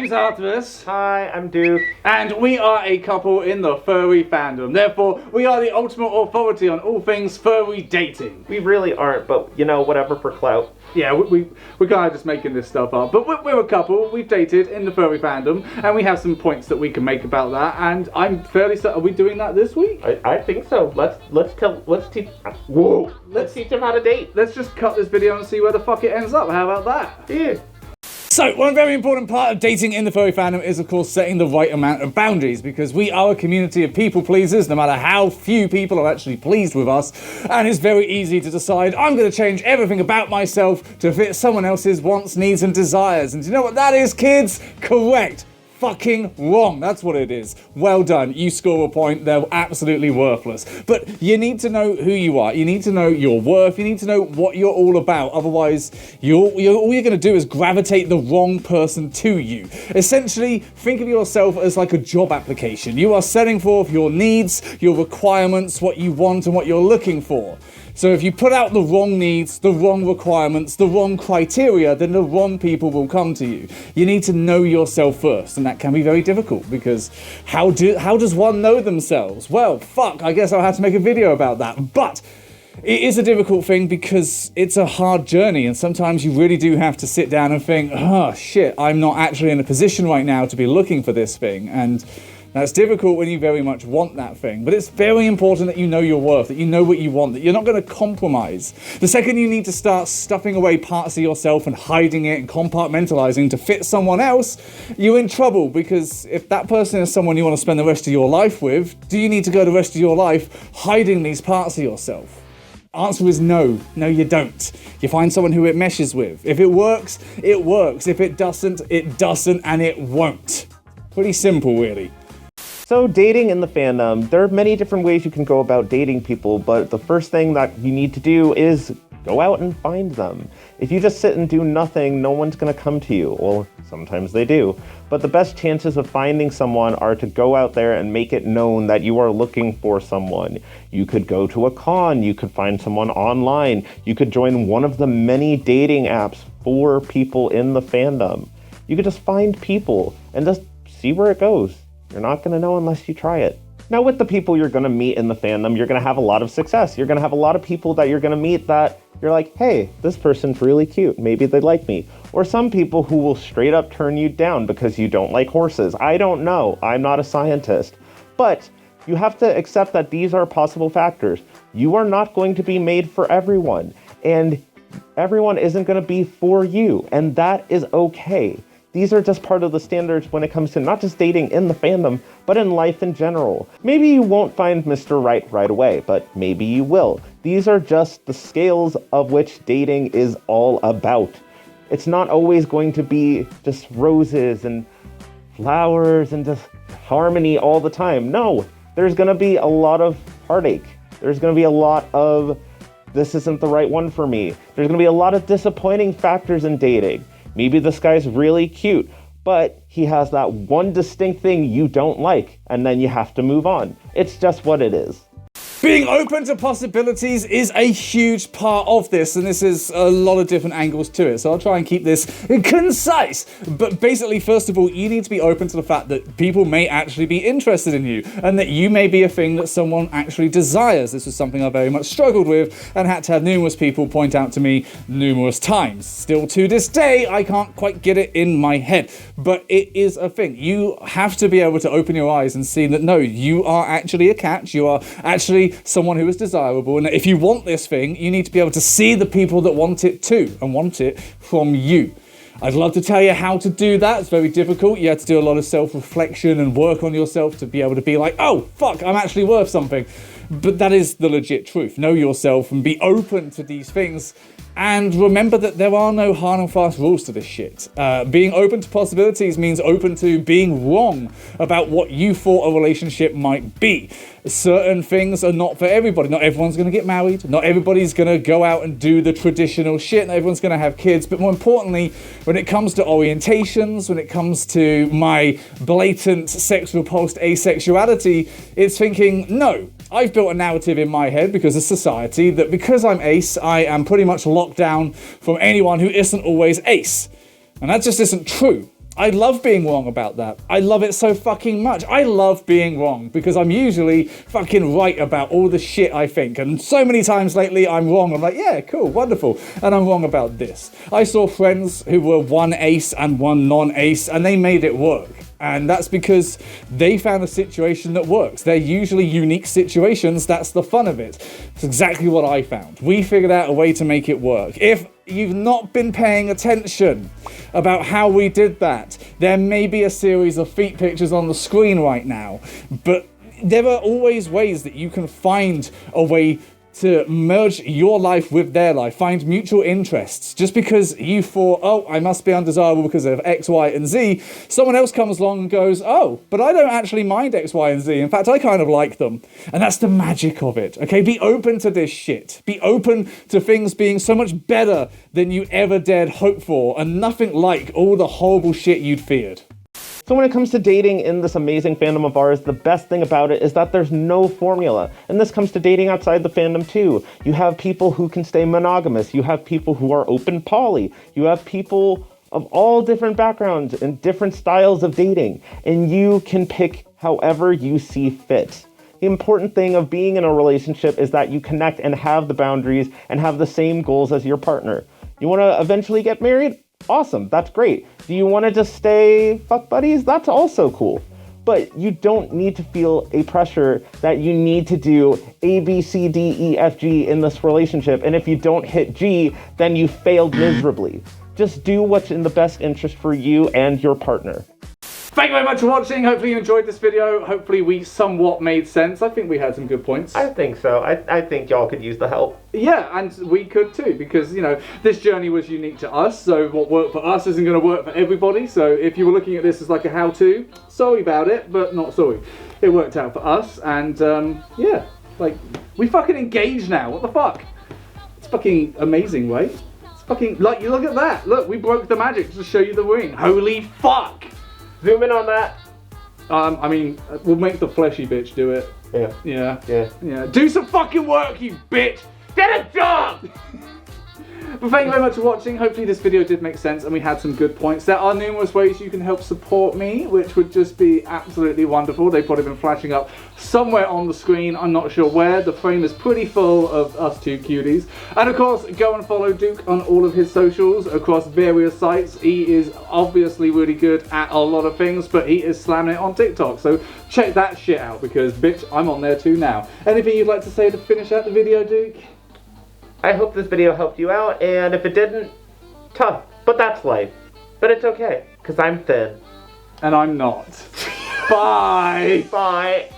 name's Arthurus. Hi, I'm Duke. And we are a couple in the furry fandom. Therefore, we are the ultimate authority on all things furry dating. We really aren't, but you know, whatever for clout. Yeah, we're kind of just making this stuff up. But we're a couple, we've dated in the furry fandom, and we have some points that we can make about that. And I'm fairly certain, are we doing that this week? I think so. Let's teach them how to date. Let's just cut this video and see where the fuck it ends up. How about that? Yeah. So, one very important part of dating in the furry fandom is, of course, setting the right amount of boundaries, because we are a community of people pleasers, no matter how few people are actually pleased with us, and it's very easy to decide, I'm going to change everything about myself to fit someone else's wants, needs, and desires. And do you know what that is, kids? Correct. Fucking wrong. That's what it is. Well done. You score a point. They're absolutely worthless. But you need to know who you are. You need to know your worth. You need to know what you're all about. Otherwise, all you're going to do is gravitate the wrong person to you. Essentially, think of yourself as like a job application. You are setting forth your needs, your requirements, what you want, and what you're looking for. So if you put out the wrong needs, the wrong requirements, the wrong criteria, then the wrong people will come to you. You need to know yourself first, and that can be very difficult, because how does one know themselves? Well, fuck, I guess I'll have to make a video about that. But it is a difficult thing because it's a hard journey, and sometimes you really do have to sit down and think, oh shit, I'm not actually in a position right now to be looking for this thing. And that's difficult when you very much want that thing. But it's very important that you know your worth, that you know what you want, that you're not going to compromise. The second you need to start stuffing away parts of yourself and hiding it and compartmentalizing to fit someone else, you're in trouble, because if that person is someone you want to spend the rest of your life with, do you need to go the rest of your life hiding these parts of yourself? Answer is no. No, you don't. You find someone who it meshes with. If it works, it works. If it doesn't, and it won't. Pretty simple, really. So dating in the fandom, there are many different ways you can go about dating people, but the first thing that you need to do is go out and find them. If you just sit and do nothing, no one's going to come to you. Well, sometimes they do. But the best chances of finding someone are to go out there and make it known that you are looking for someone. You could go to a con, you could find someone online, you could join one of the many dating apps for people in the fandom. You could just find people and just see where it goes. You're not going to know unless you try it. Now, with the people you're going to meet in the fandom, you're going to have a lot of success. You're going to have a lot of people that you're going to meet that you're like, hey, this person's really cute. Maybe they like me. Or some people who will straight up turn you down because you don't like horses. I don't know. I'm not a scientist. But you have to accept that these are possible factors. You are not going to be made for everyone. And everyone isn't going to be for you. And that is okay. These are just part of the standards when it comes to not just dating in the fandom, but in life in general. Maybe you won't find Mr. Right away, but maybe you will. These are just the scales of which dating is all about. It's not always going to be just roses and flowers and just harmony all the time. No, there's going to be a lot of heartache. There's going to be a lot of, this isn't the right one for me. There's going to be a lot of disappointing factors in dating. Maybe this guy's really cute, but he has that one distinct thing you don't like, and then you have to move on. It's just what it is. Being open to possibilities is a huge part of this, and this is a lot of different angles to it, so I'll try and keep this concise. But basically, first of all, you need to be open to the fact that people may actually be interested in you, and that you may be a thing that someone actually desires. This was something I very much struggled with, and had to have numerous people point out to me numerous times. Still to this day, I can't quite get it in my head, but it is a thing. You have to be able to open your eyes and see that, no, you are actually a catch, you are actually someone who is desirable, and if you want this thing, you need to be able to see the people that want it too, and want it from you. I'd love to tell you how to do that. It's very difficult. You have to do a lot of self-reflection and work on yourself to be able to be like, oh, fuck, I'm actually worth something. But that is the legit truth. Know yourself and be open to these things. And remember that there are no hard and fast rules to this shit. Being open to possibilities means open to being wrong about what you thought a relationship might be. Certain things are not for everybody. Not everyone's going to get married. Not everybody's going to go out and do the traditional shit. Not everyone's going to have kids. But more importantly, when it comes to orientations, when it comes to my blatant sex-repulsed asexuality, it's thinking, no, I've built a narrative in my head because of society that because I'm ace, I am pretty much locked down from anyone who isn't always ace. And that just isn't true. I love being wrong about that. I love it so fucking much. I love being wrong because I'm usually fucking right about all the shit I think. And so many times lately I'm wrong. I'm like, yeah, cool, wonderful. And I'm wrong about this. I saw friends who were one ace and one non-ace and they made it work. And that's because they found a situation that works. They're usually unique situations. That's the fun of it. It's exactly what I found. We figured out a way to make it work. If you've not been paying attention about how we did that, there may be a series of feet pictures on the screen right now. But there are always ways that you can find a way to merge your life with their life, find mutual interests. Just because you thought, oh, I must be undesirable because of X, Y, and Z, someone else comes along and goes, oh, but I don't actually mind X, Y, and Z. In fact, I kind of like them. And that's the magic of it, okay? Be open to this shit. Be open to things being so much better than you ever dared hope for, and nothing like all the horrible shit you'd feared. So when it comes to dating in this amazing fandom of ours, the best thing about it is that there's no formula. And this comes to dating outside the fandom too. You have people who can stay monogamous. You have people who are open poly. You have people of all different backgrounds and different styles of dating. And you can pick however you see fit. The important thing of being in a relationship is that you connect and have the boundaries and have the same goals as your partner. You want to eventually get married? Awesome, that's great. Do you want to just stay fuck buddies? That's also cool. But you don't need to feel a pressure that you need to do A, B, C, D, E, F, G in this relationship. And if you don't hit G, then you failed miserably. Just do what's in the best interest for you and your partner. Thank you very much for watching. Hopefully you enjoyed this video. Hopefully we somewhat made sense. I think we had some good points. I think so. I think y'all could use the help. Yeah, and we could too, because, you know, this journey was unique to us, so what worked for us isn't going to work for everybody. So if you were looking at this as like a how-to, sorry about it, but not sorry. It worked out for us, and yeah, like, we fucking engaged now. What the fuck? It's fucking amazing, right? It's fucking, like, you look at that. Look, we broke the magic to show you the ring. Holy fuck! Zoom in on that. I mean, we'll make the fleshy bitch do it. Yeah. Yeah. Yeah. Yeah. Do some fucking work, you bitch! Get a job! But thank you very much for watching. Hopefully this video did make sense and we had some good points. There are numerous ways you can help support me, which would just be absolutely wonderful. They've probably been flashing up somewhere on the screen. I'm not sure where. The frame is pretty full of us two cuties. And of course, go and follow Duke on all of his socials across various sites. He is obviously really good at a lot of things, but he is slamming it on TikTok. So check that shit out because, bitch, I'm on there too now. Anything you'd like to say to finish out the video, Duke? I hope this video helped you out, and if it didn't, tough, but that's life. But it's okay, because I'm thin. And I'm not. Bye! Bye!